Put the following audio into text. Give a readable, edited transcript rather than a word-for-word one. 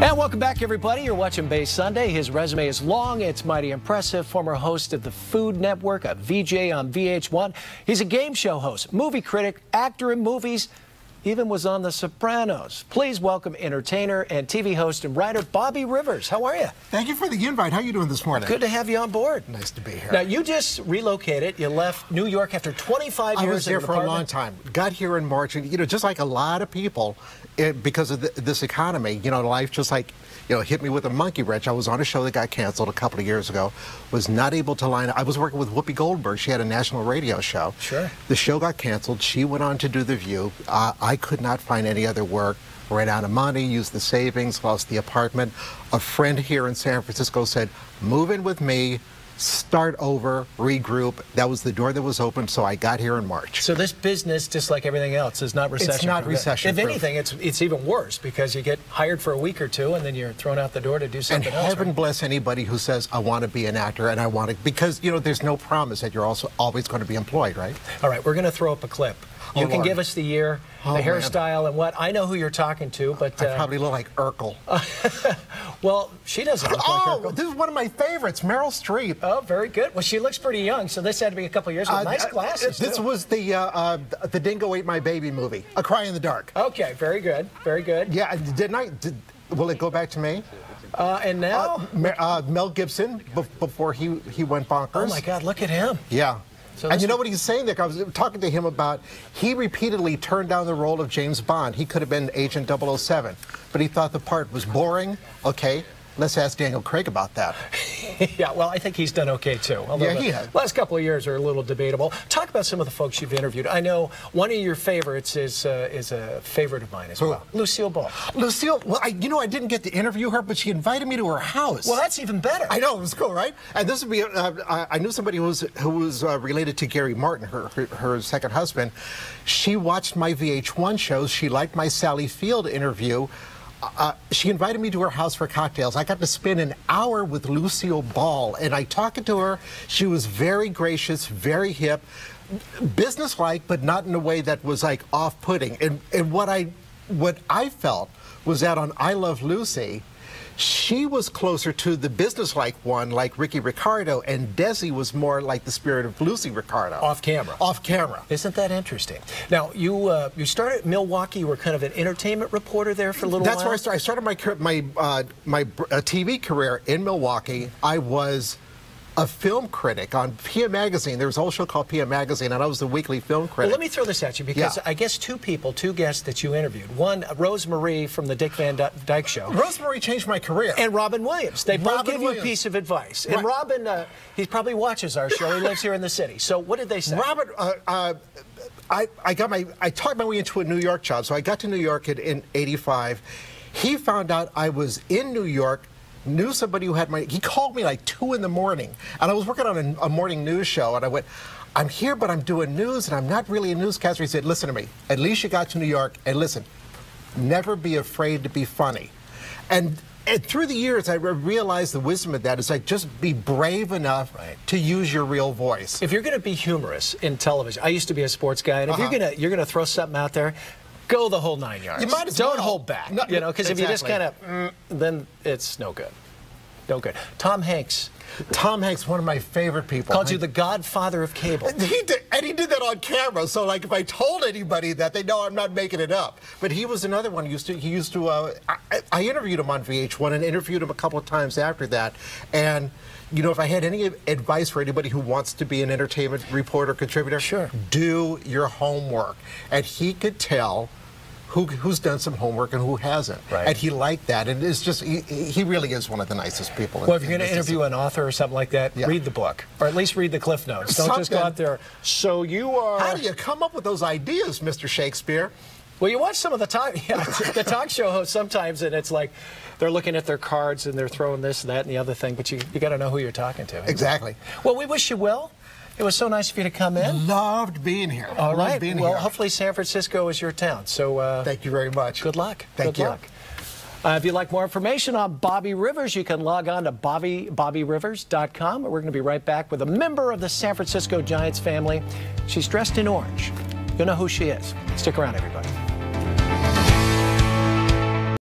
And welcome back, everybody. You're watching Bay Sunday. His resume is long. It's mighty impressive. Former host of the Food Network, a VJ on VH1. He's a game show host, movie critic, actor in movies, even was on The Sopranos. Please welcome entertainer and TV host and writer Bobby Rivers. How are you? Thank you for the invite. How are you doing this morning? Good to have you on board. Nice to be here. Now, you just relocated. You left New York after 25 years. I was there for a long time. Got here in March, and just like a lot of people, because of this economy, life just like, hit me with a monkey wrench. I was on a show that got canceled a couple of years ago. Was not able to line up. I was working with Whoopi Goldberg. She had a national radio show. Sure. The show got canceled. She went on to do The View. I could not find any other work. Ran out of money, used the savings, lost the apartment. A friend here in San Francisco said, move in with me, start over, regroup. That was the door that was open, so I got here in March. So this business, just like everything else, is not recession-proof. It's not recession-proof. If anything, it's even worse, because you get hired for a week or two, and then you're thrown out the door to do something else. And heaven bless anybody who says, I want to be an actor, and I want to, because, there's no promise that you're also always going to be employed, right? All right, we're going to throw up a clip. You can give us the year, the hairstyle, and what. I know who you're talking to, but... I probably look like Urkel. Well, she doesn't look like Urkel. This is one of my favorites, Meryl Streep. Oh, very good. Well, she looks pretty young, so this had to be a couple of years with nice glasses, This was the Dingo Ate My Baby movie, A Cry in the Dark. Okay, very good, very good. Yeah, will it go back to me? And now? Mel Gibson, before he went bonkers. Oh, my God, look at him. Yeah. So and you know what he's saying there? I was talking to him about, he repeatedly turned down the role of James Bond. He could have been Agent 007, but he thought the part was boring. Okay, let's ask Daniel Craig about that. Yeah, well, I think he's done okay, too. Yeah, he has. Last couple of years are a little debatable. Talk about some of the folks you've interviewed. I know one of your favorites is a favorite of mine as well. Lucille Ball. Lucille, well, I didn't get to interview her, but she invited me to her house. Well, that's even better. I know, it was cool, right? And this would be, I knew somebody who was related to Gary Martin, her second husband. She watched my VH1 shows. She liked my Sally Field interview. She invited me to her house for cocktails. I got to spend an hour with Lucille Ball, and I talked to her. She was very gracious, very hip, businesslike, but not in a way that was like off-putting. And what I felt was that on I Love Lucy, she was closer to the businesslike one, like Ricky Ricardo, and Desi was more like the spirit of Lucy Ricardo. Off camera. Off camera. Isn't that interesting? Now, you started at Milwaukee. You were kind of an entertainment reporter there for a little while. That's where I started my TV career in Milwaukee. I was a film critic on PM Magazine. There was a whole show called PM Magazine, and I was the weekly film critic. Well, let me throw this at you, because I guess two guests that you interviewed. One, Rose Marie from the Dick Van Dyke Show. Rose Marie changed my career. And Robin Williams. They both give you a piece of advice. And Robin, he probably watches our show. He lives here in the city. So what did they say? Robin, I talked my way into a New York job. So I got to New York in '85. He found out I was in New York, knew somebody who had he called me like 2 in the morning, and I was working on a morning news show, and I went, I'm here, but I'm doing news, and I'm not really a newscaster. He said, listen to me, at least you got to New York, and listen, never be afraid to be funny. And through the years, I realized the wisdom of that is like, just be brave enough to use your real voice. If you're going to be humorous in television, I used to be a sports guy, and if you're gonna throw something out there, go the whole 9 yards. You might as well. Don't hold back, because if you just kind of, then it's no good. No good. Tom Hanks. Tom Hanks, one of my favorite people. Called you the godfather of cable. He did that on camera, so like if I told anybody that, they know I'm not making it up. But he was another one. I interviewed him on VH1 and interviewed him a couple of times after that. And if I had any advice for anybody who wants to be an entertainment reporter, contributor, sure, do your homework. And he could tell who's done some homework and who hasn't. And he liked that. And it's just, he really is one of the nicest people. Well, if you're going to interview an author or something like that, read the book. Or at least read the Cliff Notes. Don't just go out there. So you are... How do you come up with those ideas, Mr. Shakespeare? Well, you watch some of the the talk show hosts sometimes, and it's like they're looking at their cards and they're throwing this and that and the other thing, but you got to know who you're talking to. Exactly. Well, we wish you well. It was so nice of you to come in. Loved being here. All right. Well, hopefully San Francisco is your town. So thank you very much. Good luck. Thank you. Good luck. If you'd like more information on Bobby Rivers, you can log on to bobbyrivers.com. We're going to be right back with a member of the San Francisco Giants family. She's dressed in orange. You'll know who she is. Stick around, everybody.